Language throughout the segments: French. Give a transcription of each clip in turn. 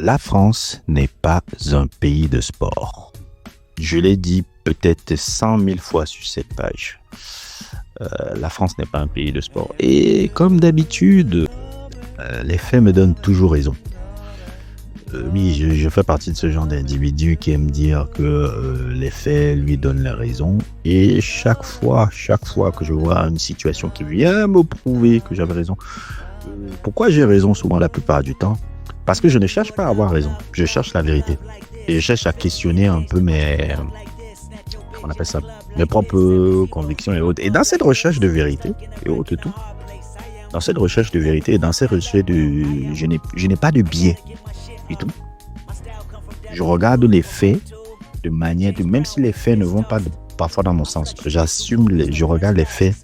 La France n'est pas un pays de sport. Je l'ai dit peut-être 100 000 fois sur cette page. La France n'est pas un pays de sport. Et comme d'habitude, les faits me donnent toujours raison. Oui, je fais partie de ce genre d'individu qui aime dire que les faits lui donnent la raison. Et chaque fois que je vois une situation qui vient me prouver que j'avais raison. Pourquoi j'ai raison souvent la plupart du temps? Parce que je ne cherche pas à avoir raison. Je cherche la vérité. Et je cherche à questionner un peu mes propres convictions et autres. Et dans cette recherche de vérité et autres tout, dans cette recherche de vérité et dans cette recherche je n'ai pas de biais du tout. Je regarde les faits de manière même si les faits ne vont pas parfois dans mon sens, je regarde les faits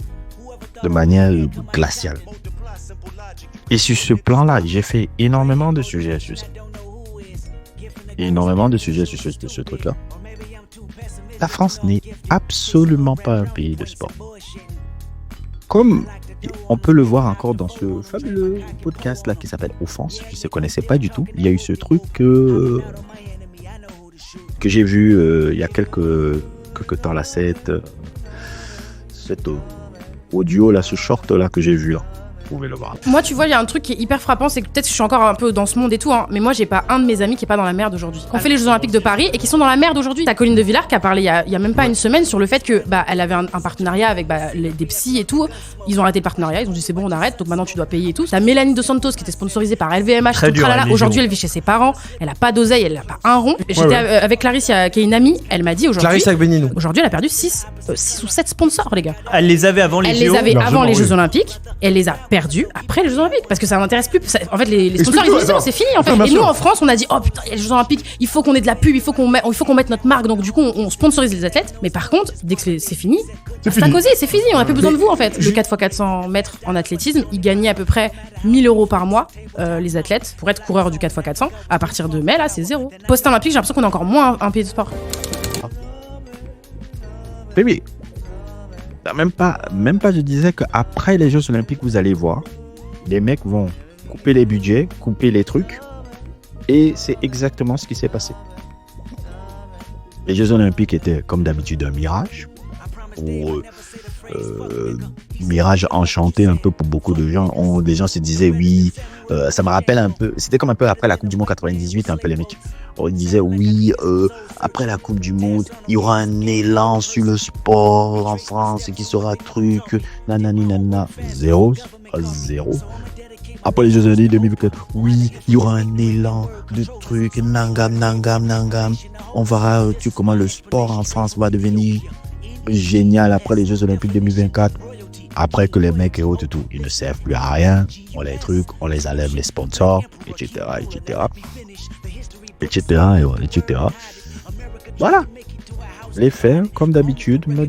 de manière glaciale. Et sur ce plan-là, j'ai fait énormément de sujets sur ça. Énormément de sujets sur ce truc-là. La France n'est absolument pas un pays de sport. Comme on peut le voir encore dans ce fabuleux podcast là qui s'appelle Offense, je ne connaissais pas du tout. Il y a eu ce truc que j'ai vu il y a quelques temps là, cet audio là, ce short là que j'ai vu là. Vous pouvez le voir. Moi, tu vois, il y a un truc qui est hyper frappant, c'est que peut-être que je suis encore un peu dans ce monde et tout, hein, mais moi, j'ai pas un de mes amis qui est pas dans la merde aujourd'hui. On fait les Jeux Olympiques de Paris et qui sont dans la merde aujourd'hui. T'as Colline de Villars qui a parlé il y a même pas une semaine sur le fait que elle avait un partenariat avec des psys et tout. Ils ont arrêté le partenariat, ils ont dit c'est bon, on arrête, donc maintenant tu dois payer et tout. T'as Mélanie Dos Santos qui était sponsorisée par LVMH, tout tralala. Aujourd'hui, elle vit chez ses parents, elle a pas d'oseille, elle a pas un rond. J'étais avec Clarisse, qui est une amie, elle m'a dit aujourd'hui. Clarisse Agbenino. Aujourd'hui, elle a perdu 6 ou 7 sponsors, les gars. Elle les avait avant les JO. Elle les avait avant les Jeux Olympiques, elle les a perdus après les Jeux Olympiques parce que ça n'intéresse plus. En fait, les sponsors ils disent non, c'est fini en fait. Et nous en France, on a dit oh putain, il y a les Jeux Olympiques, il faut qu'on ait de la pub, il faut qu'on mette notre marque. Donc du coup, on sponsorise les athlètes. Mais par contre, dès que c'est fini, c'est fini. On a plus besoin de vous en fait. Le 4x400 mètres en athlétisme, ils gagnaient à peu près 1 000 € par mois les athlètes pour être coureurs du 4x400. À partir de mai là, c'est zéro. Post-olympique, j'ai l'impression qu'on est encore moins un pays de sport. Baby. Même pas, je disais qu'après les Jeux Olympiques, vous allez voir, les mecs vont couper les budgets, couper les trucs, et c'est exactement ce qui s'est passé. Les Jeux Olympiques étaient, comme d'habitude, un mirage, mirage enchanté un peu pour beaucoup de gens. Les gens se disaient, oui, ça me rappelle un peu, c'était comme un peu après la Coupe du Monde 98, un peu les mecs. On disait, oui, après la Coupe du Monde, il y aura un élan sur le sport en France qui sera truc, nanani, nanana. Zéro. Après les Jeux Olympiques 2024, oui, il y aura un élan de trucs, nangam. On verra comment le sport en France va devenir génial après les Jeux Olympiques 2024. Après que les mecs et autres, tout, ils ne servent plus à rien. On les trucs, on les enlève les sponsors, etc. Voilà. Les faits, comme d'habitude, me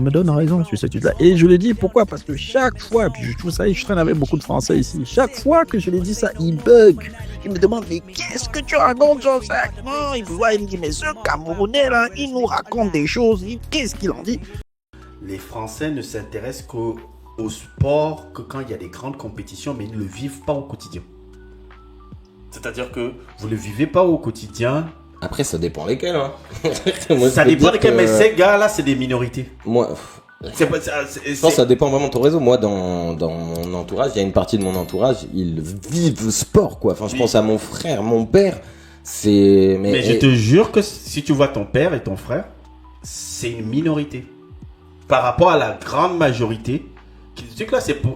donnent raison sur cette étude-là. Et je le dis pourquoi? Parce que chaque fois, puis je trouve ça, je traîne avec beaucoup de Français ici, chaque fois que je les dis ça, ils bug. Ils me demandent, mais qu'est-ce que tu racontes sur ça? Non, ils me disent, mais ce Camerounais là, il nous raconte des choses, qu'est-ce qu'il en dit? Les Français ne s'intéressent qu'au sport que quand il y a des grandes compétitions, mais ils ne le vivent pas au quotidien. C'est-à-dire que vous ne le vivez pas au quotidien. Après, ça dépend lesquels. Hein. Ça dépend lesquels, mais ces gars-là, c'est des minorités. Moi, je pense que ça dépend vraiment de ton réseau. Moi, dans mon entourage, il y a une partie de mon entourage, ils vivent le sport, quoi. Enfin, je pense à mon frère, mon père. Mais je te jure que si tu vois ton père et ton frère, c'est une minorité. Par rapport à la grande majorité,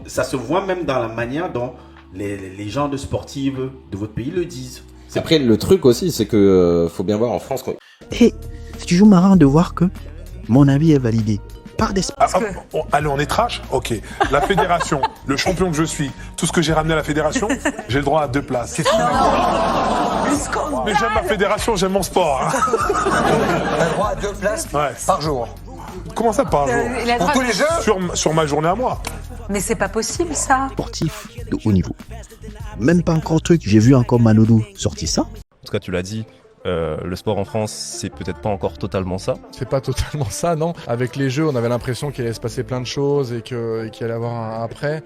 ça se voit même dans la manière dont les gens de sportives de votre pays le disent. Après, le truc aussi, c'est que faut bien voir en France. Et c'est toujours marrant de voir que mon avis est validé par des allez, on est trash? Ok. La fédération, le champion que je suis, tout ce que j'ai ramené à la fédération, j'ai le droit à 2 places. Qu'est-ce que mais j'aime ma fédération, j'aime mon sport. Hein. On a le droit à 2 places par jour. Comment ça par jour? Pour tous les jeux sur ma journée à moi. Mais c'est pas possible ça. Sportif de haut niveau. Même pas encore truc, j'ai vu encore Manoudou sortir ça. En tout cas, tu l'as dit, le sport en France, c'est peut-être pas encore totalement ça. C'est pas totalement ça, non. Avec les jeux, on avait l'impression qu'il allait se passer plein de choses et qu'il allait avoir un après.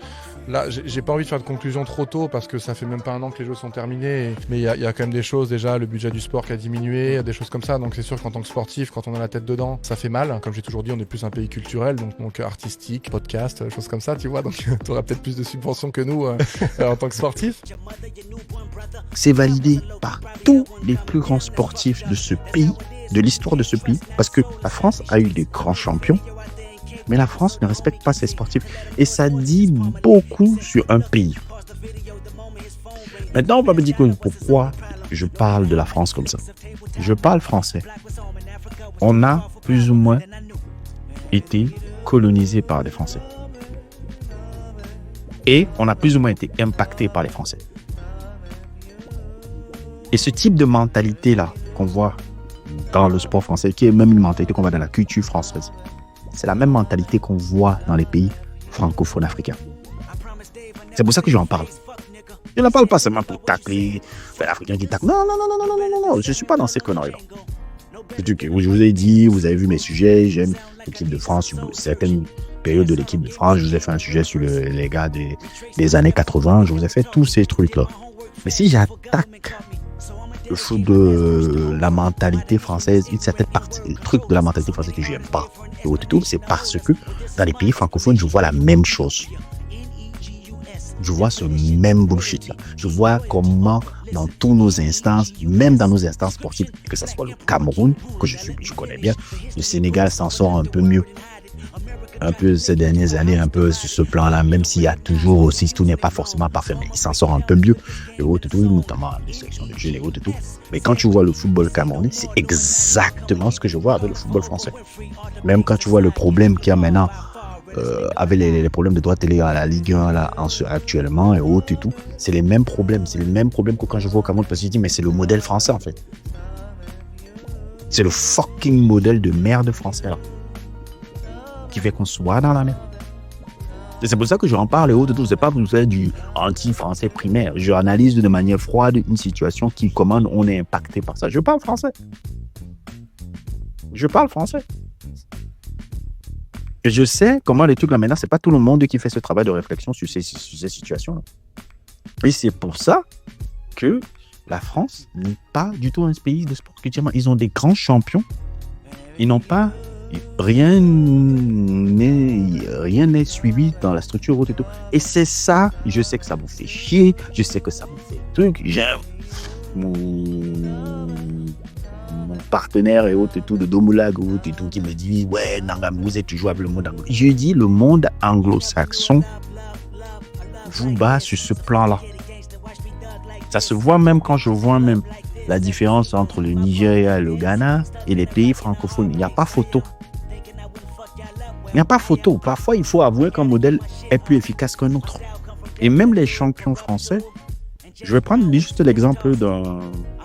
Là, j'ai pas envie de faire de conclusion trop tôt parce que ça fait même pas un an que les Jeux sont terminés. Mais il y a quand même des choses, déjà, le budget du sport qui a diminué, des choses comme ça. Donc c'est sûr qu'en tant que sportif, quand on a la tête dedans, ça fait mal. Comme j'ai toujours dit, on est plus un pays culturel, donc artistique, podcast, choses comme ça, tu vois. Donc t'auras peut-être plus de subventions que nous en tant que sportif. C'est validé par tous les plus grands sportifs de ce pays, de l'histoire de ce pays, parce que la France a eu des grands champions. Mais la France ne respecte pas ses sportifs. Et ça dit beaucoup sur un pays. Maintenant, on va me dire pourquoi je parle de la France comme ça. Je parle français. On a plus ou moins été colonisé par les Français. Et on a plus ou moins été impacté par les Français. Et ce type de mentalité-là qu'on voit dans le sport français, qui est même une mentalité qu'on voit dans la culture française, c'est la même mentalité qu'on voit dans les pays francophones africains. C'est pour ça que je en parle. Je n'en parle pas seulement pour tacler l'Africain qui tacle. Non, je ne suis pas dans ces conneries-là. Je vous ai dit, vous avez vu mes sujets, j'aime l'équipe de France, sur certaines périodes de l'équipe de France, je vous ai fait un sujet sur les gars des années 80, je vous ai fait tous ces trucs-là. Mais si j'attaque le foot de la mentalité française, une certaine partie, le truc de la mentalité française que je n'aime pas, c'est parce que dans les pays francophones, je vois la même chose. Je vois ce même bullshit-là. Je vois comment dans tous nos instances, même dans nos instances sportives, que ce soit le Cameroun, que je connais bien, le Sénégal s'en sort un peu mieux. Un peu ces dernières années, un peu sur ce plan-là, même s'il y a toujours aussi, tout n'est pas forcément parfait, mais il s'en sort un peu mieux, notamment les sélections de jeunes et autres et tout. Mais quand tu vois le football camerounais, c'est exactement ce que je vois avec le football français. Même quand tu vois le problème qu'il y a maintenant avec les problèmes de droits télé à la Ligue 1 là, actuellement et autres et tout, c'est les mêmes problèmes. C'est les mêmes problèmes que quand je vois au Cameroun, parce que je dis, mais c'est le modèle français en fait. C'est le fucking modèle de merde français là, qui fait qu'on soit dans la merde. Et c'est pour ça que je en parle et autres, c'est pas pour faire du anti-français primaire. Je analyse de manière froide une situation qui, comment on est impacté par ça. Je parle français. Et je sais comment les trucs là maintenant, c'est pas tout le monde qui fait ce travail de réflexion sur ces situations-là. Et c'est pour ça que la France n'est pas du tout un pays de sport. Ils ont des grands champions. Ils n'ont pas rien n'est suivi dans la structure et tout. Et c'est ça, je sais que ça vous fait chier, je sais que ça vous fait truc. J'aime mon partenaire et autres et tout de Domoulag et tout qui me dit ouais, Nangam, vous êtes toujours avec le monde anglo. Je dis le monde anglo-saxon vous bat sur ce plan-là. Ça se voit même quand je vois même la différence entre le Nigeria et le Ghana et les pays francophones. Il n'y a pas photo. Parfois, il faut avouer qu'un modèle est plus efficace qu'un autre. Et même les champions français, je vais prendre juste l'exemple d'un...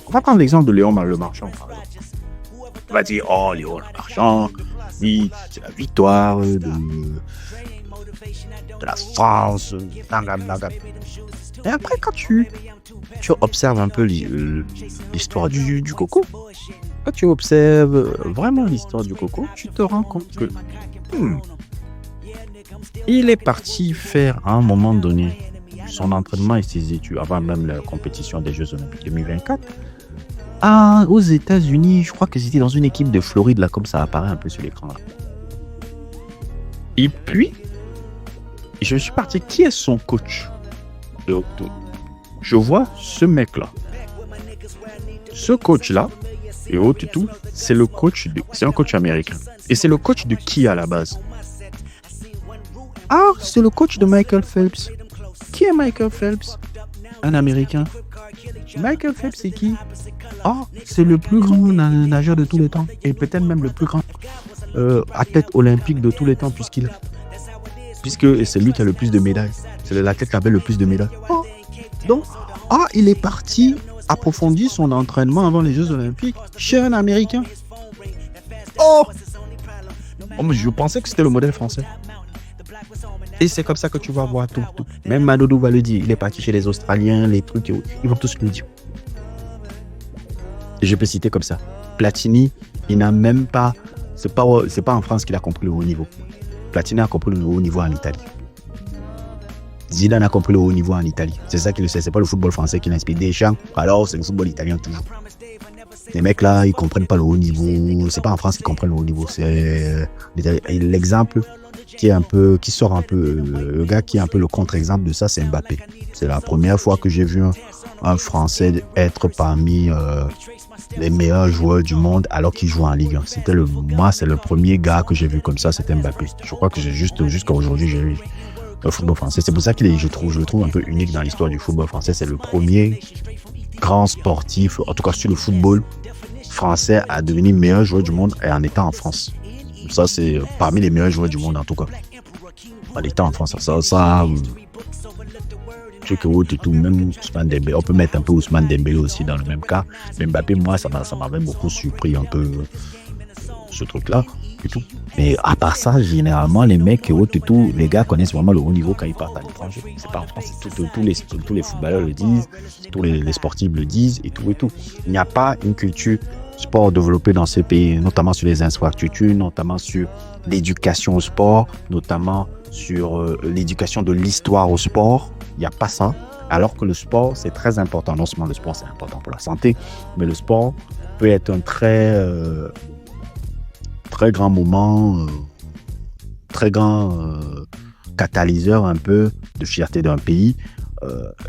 On va prendre l'exemple de Léon Le Marchand, par exemple. On va dire, oh, Léon Le Marchand, oui, c'est la victoire de la France. Et après, quand tu observes un peu l'histoire du coco, quand tu observes vraiment l'histoire du coco, tu te rends compte que il est parti faire à un moment donné son entraînement et ses études avant même la compétition des Jeux Olympiques 2024 aux États-Unis. Je crois que c'était dans une équipe de Floride, là, comme ça apparaît un peu sur l'écran là. Et puis je suis parti, qui est son coach? Je vois ce mec-là. Ce coach-là, et autres et tout, c'est un coach américain. Et c'est le coach de qui à la base? Ah, c'est le coach de Michael Phelps. Qui est Michael Phelps? Un Américain. Michael Phelps, c'est qui? Ah, c'est le plus grand nageur de tous les temps. Et peut-être même le plus grand athlète olympique de tous les temps, puisque c'est lui qui a le plus de médailles. C'est l'athlète qui avait le plus de médailles. Oh. Donc, il est parti approfondir son entraînement avant les Jeux Olympiques chez un Américain. Mais je pensais que c'était le modèle français. Et c'est comme ça que tu vas voir tout. Même Madodou va le dire. Il est parti chez les Australiens, les trucs, ils vont tous le dire. Et je peux citer comme ça. Platini, il n'a même pas... C'est pas en France qu'il a compris le haut niveau. Platini a compris le haut niveau en Italie. Zidane a compris le haut niveau en Italie. C'est ça qu'il le sait. C'est pas le football français qui l'inspire. Deschamps, alors c'est le football italien toujours. Les mecs là, ils comprennent pas le haut niveau. C'est pas en France qu'ils comprennent le haut niveau. C'est l'exemple qui sort un peu, le gars qui est un peu le contre-exemple de ça, c'est Mbappé. C'est la première fois que j'ai vu un Français être parmi les meilleurs joueurs du monde alors qu'il joue en Ligue 1. C'est le premier gars que j'ai vu comme ça, c'était Mbappé. Je crois que jusqu'à aujourd'hui, j'ai vu le football français. C'est pour ça je le trouve un peu unique dans l'histoire du football français. C'est le premier grand sportif, en tout cas sur le football français, à devenir meilleur joueur du monde et en étant en France. Ça, c'est parmi les meilleurs joueurs du monde, en tout cas. En étant en France, même Ousmane Dembélé. On peut mettre un peu Ousmane Dembélé aussi dans le même cas. Mais Mbappé, moi, ça m'avait beaucoup surpris un peu ce truc-là et tout. Mais à part ça, généralement, les mecs et tout, les gars connaissent vraiment le haut niveau quand ils partent à l'étranger. C'est pas en France. Tous les footballeurs le disent, tous les sportifs le disent et tout et tout. Il n'y a pas une culture sport développée dans ces pays, notamment sur les infrastructures, notamment sur l'éducation au sport, notamment sur l'éducation de l'histoire au sport. Il n'y a pas ça. Alors que le sport, c'est très important. Non seulement le sport, c'est important pour la santé, mais le sport peut être un très grand moment, très grand catalyseur un peu de fierté d'un pays.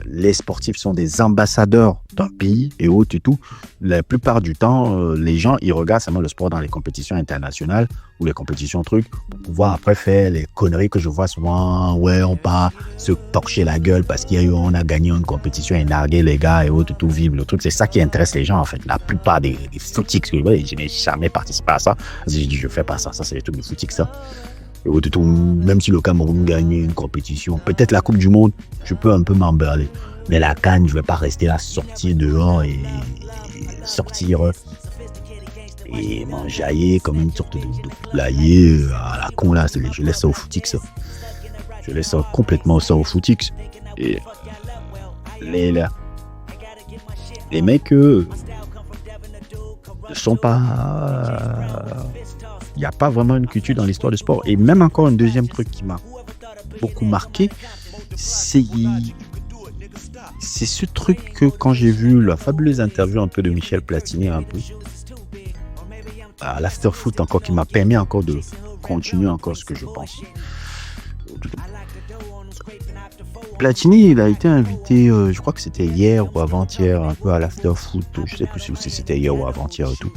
Les sportifs sont des ambassadeurs d'un pays et autres et tout. La plupart du temps, les gens, ils regardent seulement le sport dans les compétitions internationales ou les compétitions trucs pour pouvoir après faire les conneries que je vois souvent. Ouais, on part se torcher la gueule parce qu'on a gagné une compétition et narguer les gars et autres et tout, vivre le truc. C'est ça qui intéresse les gens en fait. La plupart des footix, je n'ai jamais participé à ça. J'ai dit, je fais pas ça. Ça, c'est les trucs de footix, ça. Même si le Cameroun gagne une compétition, peut-être la Coupe du Monde, je peux un peu m'emballer. Mais la CAN, je ne vais pas rester là, sortir dehors et sortir et m'enjailler comme une sorte de poulailler à la con là. Je laisse ça au footix. Je laisse ça complètement ça au footix. Et les mecs, ne sont pas... Il n'y a pas vraiment une culture dans l'histoire du sport. Et même encore un deuxième truc qui m'a beaucoup marqué, c'est ce truc que quand j'ai vu la fabuleuse interview un peu de Michel Platini, un peu à l'afterfoot encore, qui m'a permis encore de continuer encore ce que je pense. Platini, il a été invité, je crois que c'était hier ou avant-hier, un peu à l'afterfoot. Je sais plus si c'était hier ou avant-hier et tout.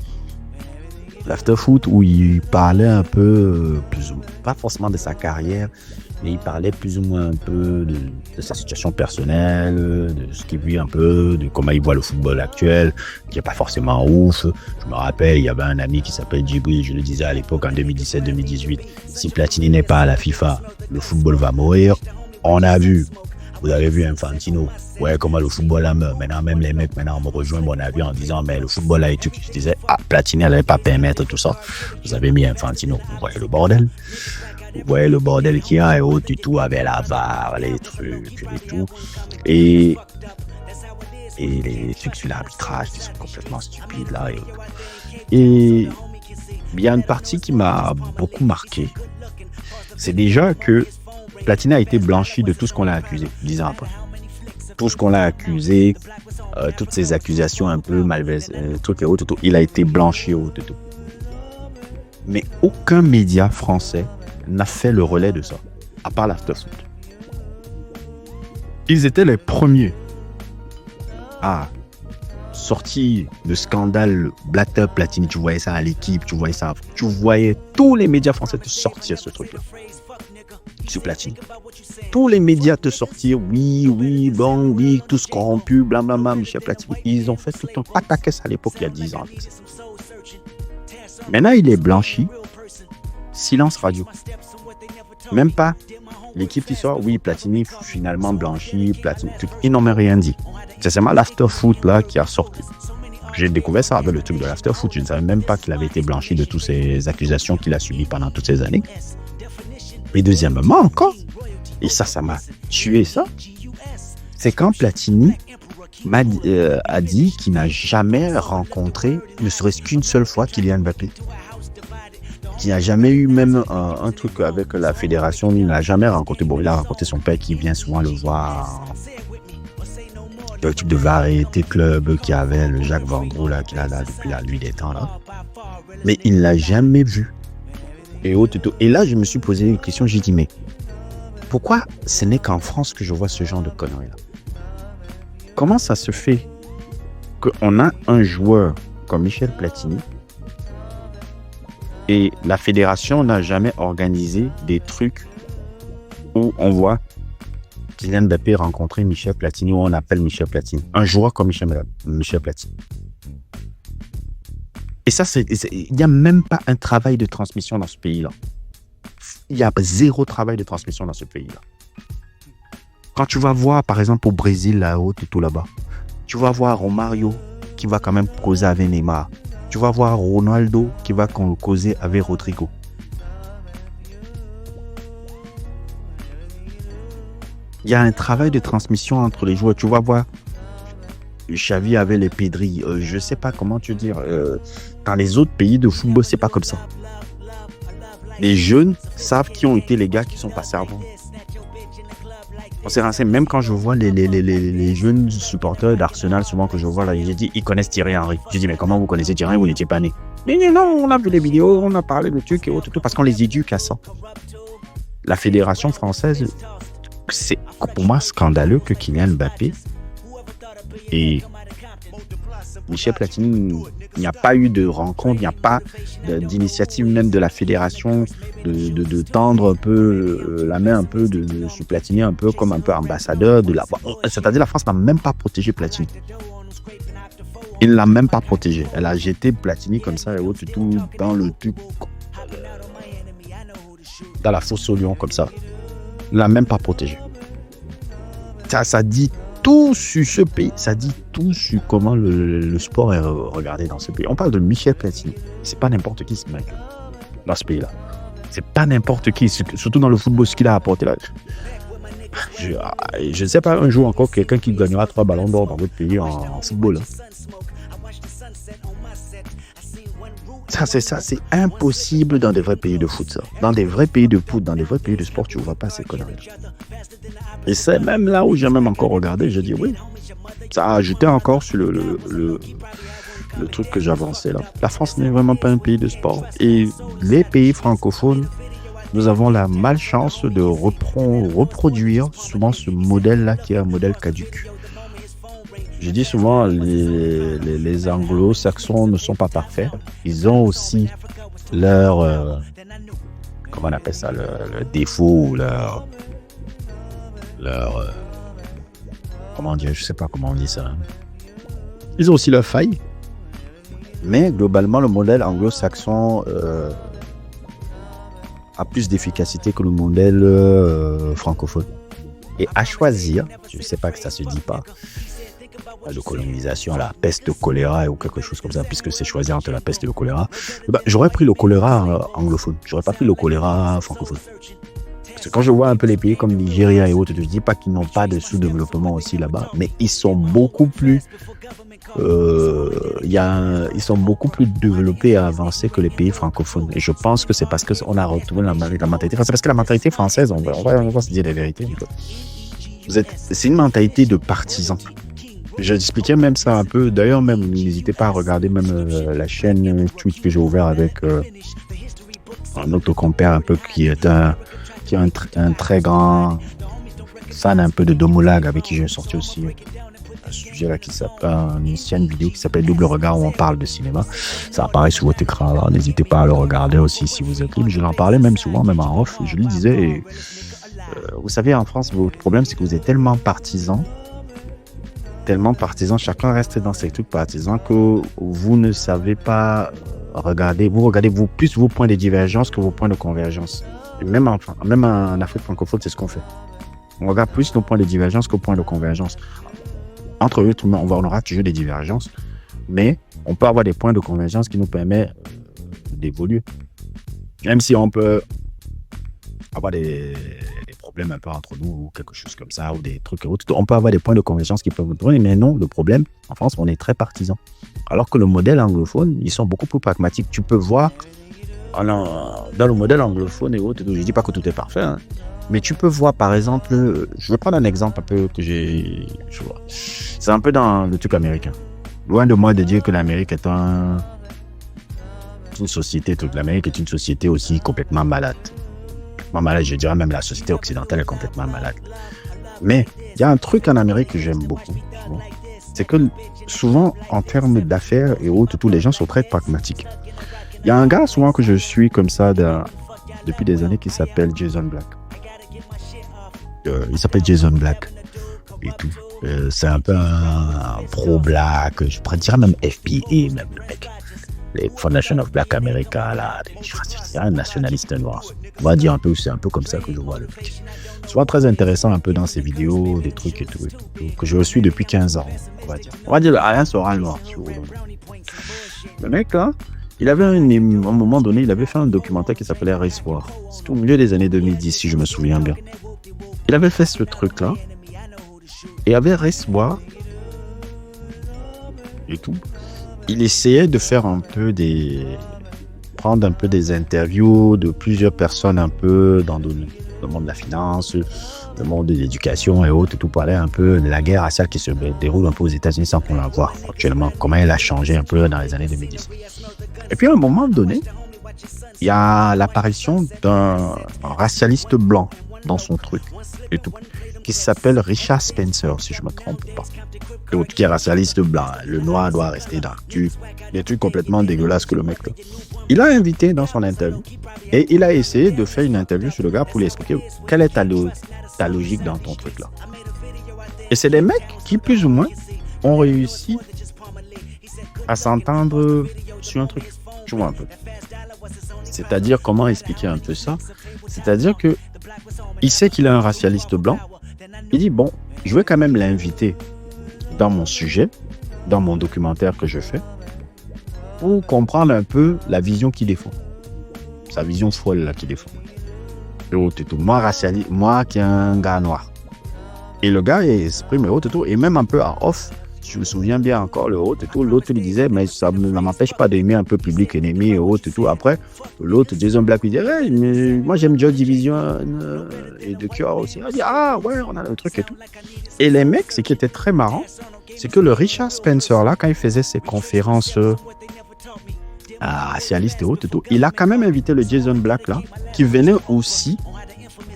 L'afterfoot où il parlait un peu, pas forcément de sa carrière, mais il parlait plus ou moins un peu de sa situation personnelle, de ce qu'il vit un peu, de comment il voit le football actuel, qui n'est pas forcément ouf. Je me rappelle, il y avait un ami qui s'appelle Djibril, je le disais à l'époque en 2017-2018, si Platini n'est pas à la FIFA, le football va mourir. On a vu, vous avez vu Infantino, ouais, comment le football a meurt. Maintenant, même les mecs, maintenant, on me rejoint mon avis en disant, mais le football a été, je disais, Platini n'allait pas permettre tout ça. Vous avez mis Infantino, vous voyez le bordel. Vous voyez le bordel qu'il y a et autres et tout, avec la VAR, les trucs et tout. Et les trucs sur l'arbitrage qui sont complètement stupides là. Et il y a une partie qui m'a beaucoup marqué. C'est déjà que Platini a été blanchi de tout ce qu'on l'a accusé, 10 ans après. Tout ce qu'on l'a accusé, toutes ces accusations un peu malveillantes, trucs et autres, tout, il a été blanchi au tout. Mais aucun média français n'a fait le relais de ça, à part l'Afterfoot. Ils étaient les premiers à sortir le scandale Blatter Platini. Tu voyais ça à l'équipe, tu voyais tous les médias français te sortir ce truc-là. Sur Platini. Tous les médias te sortir, oui, tous corrompus, blablabla, Michel Platini. Ils ont fait tout un pataquès à l'époque, il y a 10 ans. Maintenant, il est blanchi. Silence radio. Même pas l'équipe qui sort, oui, Platini finalement blanchi, Platini, tout. Ils n'ont même rien dit. C'est seulement l'afterfoot là qui a sorti. J'ai découvert ça avec le truc de l'afterfoot. Je ne savais même pas qu'il avait été blanchi de toutes ces accusations qu'il a subies pendant toutes ces années. Et deuxièmement encore, et ça m'a tué ça, c'est quand Platini a dit qu'il n'a jamais rencontré, ne serait-ce qu'une seule fois, Kylian Mbappé. qui n'a jamais eu même un truc avec la fédération, il n'a jamais rencontré. Bon, il a rencontré son père qui vient souvent le voir. Le type de variété club qui avait le Jacques Van Gros là, qui a là depuis la nuit des temps là. Mais il ne l'a jamais vu. Et là, je me suis posé une question, j'ai dit, mais pourquoi ce n'est qu'en France que je vois ce genre de conneries là? Comment ça se fait qu'on a un joueur comme Michel Platini et la fédération n'a jamais organisé des trucs où on voit Kylian Mbappé rencontrer Michel Platini, où on appelle Michel Platini. Un joueur comme Michel Platini. Et ça, il n'y a même pas un travail de transmission dans ce pays-là. Il y a zéro travail de transmission dans ce pays-là. Quand tu vas voir, par exemple, au Brésil, là-haut et tout là-bas, tu vas voir Romario qui va quand même causer avec Neymar. Tu vas voir Ronaldo qui va causer avec Rodrigo. Il y a un travail de transmission entre les joueurs. Tu vas voir Xavi avec les Pedri. Je ne sais pas comment te dire. Dans les autres pays de football, c'est pas comme ça. Les jeunes savent qui ont été les gars qui sont passés avant. On s'est renseigné, même quand je vois les jeunes supporters d'Arsenal, souvent que je vois là, j'ai dit, ils connaissent Thierry Henry. J'ai dit, mais comment vous connaissez Thierry Henry, vous n'étiez pas né? Mais non, on a vu les vidéos, on a parlé de trucs et autres, parce qu'on les éduque à ça. La fédération française, c'est pour moi scandaleux que Kylian Mbappé et Michel Platini, il n'y a pas eu de rencontre, il n'y a pas d'initiative même de la fédération de tendre un peu la main un peu sur Platini, un peu comme un peu ambassadeur de la. C'est-à-dire la France n'a même pas protégé Platini. Il ne l'a même pas protégé. Elle a jeté Platini comme ça et autres, tout dans le truc, dans la fosse au lion comme ça. Il ne l'a même pas protégé. Ça dit tout sur ce pays, ça dit tout sur comment le sport est regardé dans ce pays. On parle de Michel Platini. C'est pas n'importe qui ce mec dans ce pays-là. C'est pas n'importe qui, surtout dans le football, ce qu'il a apporté là. Je ne sais pas un jour encore quelqu'un qui gagnera 3 ballons d'or dans votre pays en football. C'est impossible dans des vrais pays de foot, ça. Dans des vrais pays de foot, dans des vrais pays de sport, tu ne vois pas ces conneries. Et c'est même là où j'ai même encore regardé, je dis oui. Ça a ajouté encore sur le truc que j'avançais là. La France n'est vraiment pas un pays de sport. Et les pays francophones, nous avons la malchance de reproduire souvent ce modèle-là qui est un modèle caduc. Je dis souvent, les anglo-saxons ne sont pas parfaits. Ils ont aussi leur, comment on appelle ça, le défaut, leur comment dire, je sais pas comment on dit ça. Ils ont aussi leurs failles. Mais globalement, le modèle anglo-saxon a plus d'efficacité que le modèle francophone. Et à choisir, je ne sais pas que ça se dit pas, de colonisation, la peste, le choléra ou quelque chose comme ça, puisque c'est choisi entre la peste et le choléra, j'aurais pris le choléra anglophone, j'aurais pas pris le choléra francophone. Parce que quand je vois un peu les pays comme Nigeria et autres, je ne dis pas qu'ils n'ont pas de sous-développement aussi là-bas, mais ils sont beaucoup plus ils sont beaucoup plus développés et avancés que les pays francophones. Et je pense que c'est parce qu'on a retrouvé la mentalité française. Parce que la mentalité française, on va se dire la vérité. C'est une mentalité de partisans. J'expliquais même ça un peu. D'ailleurs, même n'hésitez pas à regarder même la chaîne Twitch que j'ai ouvert avec un autre compère un peu qui est un très grand fan un peu de Domolag avec qui j'ai sorti aussi un sujet là qui s'appelle une ancienne vidéo qui s'appelle Double Regard où on parle de cinéma. Ça apparaît sur votre écran. Alors n'hésitez pas à le regarder aussi si vous êtes libre. Je l'en parlais même souvent, même en off. Je lui disais, vous savez, en France, votre problème c'est que vous êtes tellement partisans, chacun reste dans ces trucs partisans que vous ne savez pas regarder. Vous regardez plus vos points de divergence que vos points de convergence. Et même en Afrique francophone, c'est ce qu'on fait. On regarde plus nos points de divergence qu'aux points de convergence. Entre eux, on aura toujours des divergences, mais on peut avoir des points de convergence qui nous permettent d'évoluer. Même si on peut avoir des problèmes un peu entre nous ou quelque chose comme ça, ou des trucs autres, on peut avoir des points de convergence qui peuvent nous tourner, mais non, le problème, en France, on est très partisans. Alors que le modèle anglophone, ils sont beaucoup plus pragmatiques. Tu peux voir dans le modèle anglophone et autres, je dis pas que tout est parfait, hein, mais tu peux voir par exemple, je vais prendre un exemple un peu que je vois. C'est un peu dans le truc américain. Loin de moi de dire que l'Amérique est une société, l'Amérique est une société aussi complètement malade. Malade, je dirais même la société occidentale est complètement malade. Mais il y a un truc en Amérique que j'aime beaucoup, c'est que souvent en termes d'affaires et autres, tous les gens sont très pragmatiques. Il y a un gars souvent que je suis comme ça depuis des années qui s'appelle Jason Black. Il s'appelle Jason Black et tout. C'est un peu un pro-black, je pourrais dire même FBA, même le mec. Les Foundation of Black America, là, c'est un nationaliste noir. On va dire un peu, c'est un peu comme ça que je vois le mec. Souvent très intéressant un peu dans ses vidéos, des trucs et tout, que je suis depuis 15 ans, on va dire. On va dire Alain Soral noir. Le mec, là, il avait à un moment donné, il avait fait un documentaire qui s'appelait Race War. C'était au milieu des années 2010, si je me souviens bien. Il avait fait ce truc-là, et avec Race War, et tout, il essayait de faire prendre un peu des interviews de plusieurs personnes un peu dans le monde de la finance, le monde de l'éducation et autres, tout parler un peu de la guerre raciale qui se déroule un peu aux États-Unis sans qu'on la voit actuellement, comment elle a changé un peu dans les années 2010. Et puis à un moment donné, il y a l'apparition d'un racialiste blanc dans son truc et tout, qui s'appelle Richard Spencer, si je ne me trompe pas. L'autre qui est racialiste blanc, le noir doit rester dans le truc, des trucs complètement dégueulasses que le mec là. Il a invité dans son interview et il a essayé de faire une interview sur le gars pour lui expliquer quelle est ta logique dans ton truc là. Et c'est des mecs qui plus ou moins ont réussi à s'entendre sur un truc. Tu vois un peu. C'est-à-dire, comment expliquer un peu ça? C'est-à-dire que il sait qu'il est un racialiste blanc. Il dit, bon, je vais quand même l'inviter dans mon sujet, dans mon documentaire que je fais, pour comprendre un peu la vision qu'il défend. Sa vision folle là qu'il défend. Moi, racialiste, moi qui est un gars noir. Et le gars exprime et même un peu en off, je me souviens bien encore, l'autre lui disait, mais ça ne m'empêche pas d'aimer un peu Public Enemy et tout. Après, l'autre, Jason Black, lui dit, hey, mais moi j'aime Joy Division et The Cure aussi. Il dit, ah ouais, on a le truc et tout. Et les mecs, ce qui était très marrant, c'est que le Richard Spencer, là, quand il faisait ses conférences racialistes et tout, il a quand même invité le Jason Black, là, qui venait aussi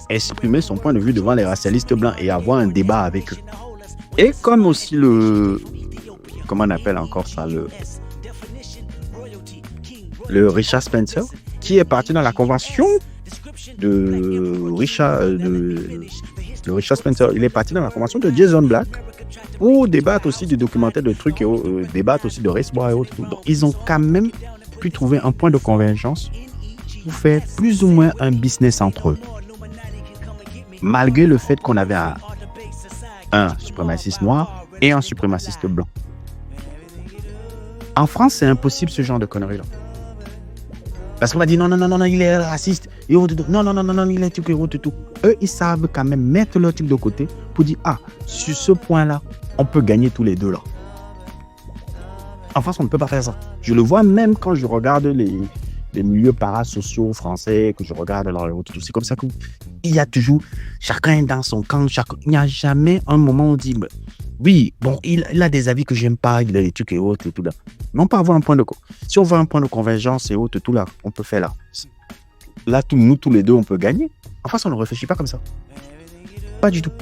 exprimer son point de vue devant les racialistes blancs et avoir un débat avec eux. Et comme aussi comment on appelle encore ça, le Richard Spencer, qui est parti dans la convention de Richard Spencer, il est parti dans la convention de Jason Black pour débattre aussi du documentaire de trucs et débattre aussi de Race War et autres. Donc ils ont quand même pu trouver un point de convergence pour faire plus ou moins un business entre eux. Malgré le fait qu'on avait un suprémaciste noir et un suprémaciste blanc. En France, c'est impossible ce genre de conneries-là. Parce qu'on va dire non, il est raciste. Non, il est tout. Eux, ils savent quand même mettre leur truc de côté pour dire, sur ce point-là, on peut gagner tous les deux là. En France, on ne peut pas faire ça. Je le vois même quand je regarde les milieux parasociaux français, que je regarde tout. C'est comme ça qu'il y a toujours, chacun dans son camp, il n'y a jamais un moment où on dit, oui, bon, il a des avis que j'aime pas, il a des trucs et autres et tout là. Mais on peut avoir un point de si on veut un point de convergence et autres, tout là, on peut faire là. Là, nous tous les deux, on peut gagner. En France, on ne réfléchit pas comme ça. Pas du tout.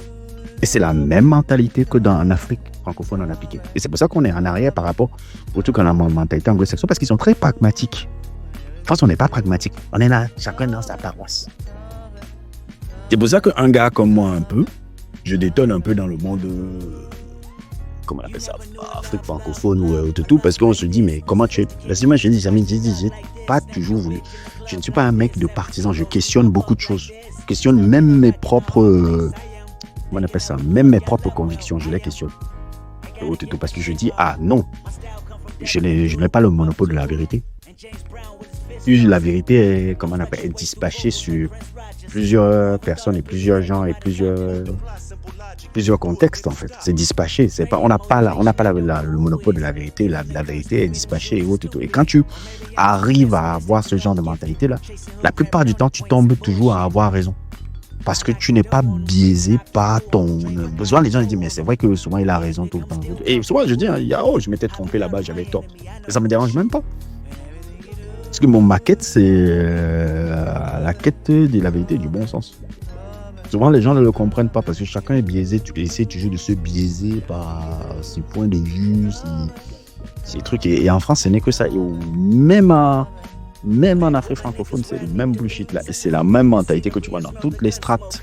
Et c'est la même mentalité que en Afrique francophone, on a appliqué. Et c'est pour ça qu'on est en arrière par rapport au truc qu'on a en mentalité anglo-saxonne, parce qu'ils sont très pragmatiques. En France, on n'est pas pragmatique. On est là, chacun dans sa paroisse. C'est pour ça qu'un gars comme moi, un peu, je détonne un peu dans le monde, comment on appelle ça, Afrique francophone ou tout, parce qu'on se dit, mais comment tu es. Parce que moi, j'ai pas toujours voulu. Je ne suis pas un mec de partisan. Je questionne beaucoup de choses. Je questionne même mes propres, comment on appelle ça, même mes propres convictions. Je les questionne. Tout, parce que je dis, non, je n'ai pas le monopole de la vérité. La vérité est, comment on appelle, est dispatchée sur plusieurs personnes et plusieurs gens et plusieurs plusieurs contextes en fait. C'est dispatché. C'est pas, on n'a pas le monopole de la vérité. La vérité est dispatchée et autres et tout. Et quand tu arrives à avoir ce genre de mentalité là, la plupart du temps, tu tombes toujours à avoir raison. Parce que tu n'es pas biaisé par ton... Souvent, les gens disent, mais c'est vrai que souvent, il a raison tout le temps. Et souvent, je dis, je m'étais trompé là-bas, j'avais tort. Et ça me dérange même pas. Parce que ma quête, c'est la quête de la vérité et du bon sens. Souvent, les gens ne le comprennent pas parce que chacun est biaisé. Tu essaies toujours de se biaiser par ses points de vue, ces trucs. Et en France, ce n'est que ça. Et même en Afrique francophone, c'est le même bullshit là. Et c'est la même mentalité que tu vois dans toutes les strates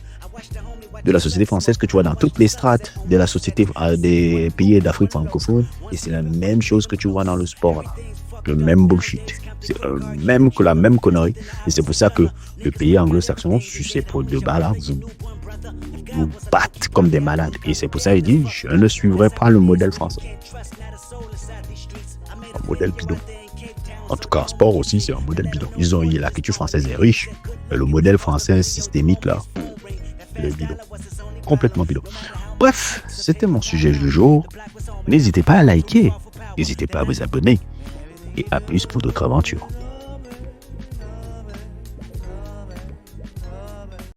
de la société française, que tu vois dans toutes les strates de la société des pays d'Afrique francophone. Et c'est la même chose que tu vois dans le sport là. Le même bullshit. C'est la même connerie. Et c'est pour ça que le pays anglo-saxon, sur ces produits de bas là, vous battent comme des malades. Et c'est pour ça qu'il dit, je ne suivrai pas le modèle français. Un modèle bidon. En tout cas, en sport aussi, c'est un modèle bidon. La culture française est riche, mais le modèle français systémique, là, il est bidon. Complètement bidon. Bref, c'était mon sujet du jour. N'hésitez pas à liker, n'hésitez pas à vous abonner, et à plus pour d'autres aventures.